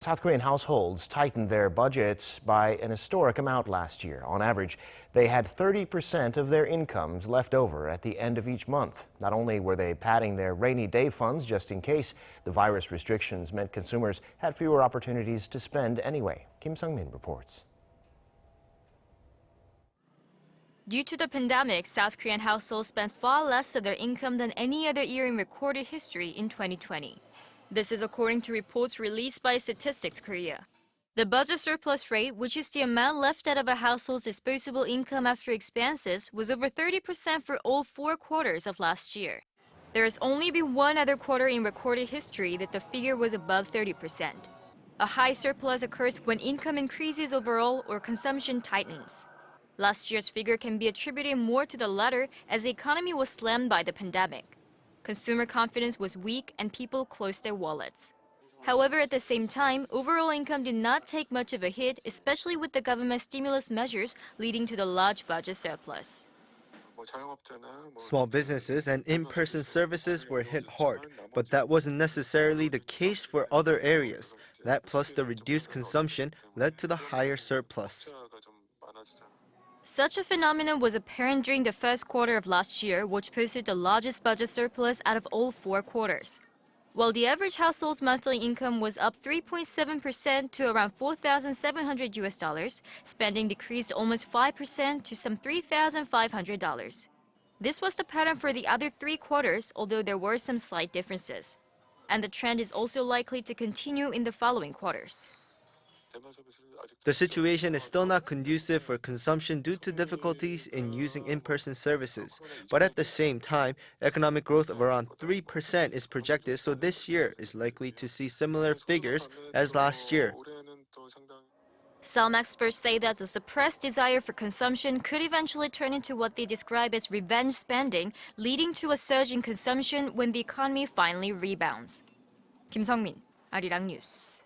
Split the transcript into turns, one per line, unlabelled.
South Korean households tightened their budgets by an historic amount last year. On average, they had 30% of their incomes left over at the end of each month. Not only were they padding their rainy day funds just in case, the virus restrictions meant consumers had fewer opportunities to spend anyway. Kim Sung-min reports.
Due to the pandemic, South Korean households spent far less of their income than any other year in recorded history in 2020. This is according to reports released by Statistics Korea. The budget surplus rate, which is the amount left out of a household's disposable income after expenses, was over 30% for all 4 quarters of last year. There has only been one other quarter in recorded history that the figure was above 30%. A high surplus occurs when income increases overall or consumption tightens. Last year's figure can be attributed more to the latter as the economy was slammed by the pandemic. Consumer confidence was weak and people closed their wallets. However, at the same time, overall income did not take much of a hit, especially with the government stimulus measures leading to the large budget surplus.
Small businesses and in-person services were hit hard, but that wasn't necessarily the case for other areas. That plus the reduced consumption led to the higher surplus.
Such a phenomenon was apparent during the first quarter of last year, which posted the largest budget surplus out of all 4 quarters. While the average household's monthly income was up 3.7% to around $4,700, spending decreased almost 5% to some $3,500. This was the pattern for the other 3 quarters, although there were some slight differences. And the trend is also likely to continue in the following quarters.
The situation is still not conducive for consumption due to difficulties in using in-person services. But at the same time, economic growth of around 3% is projected, so this year is likely to see similar figures as last year.
Some experts say that the suppressed desire for consumption could eventually turn into what they describe as revenge spending, leading to a surge in consumption when the economy finally rebounds. Kim Sung-min, Arirang News.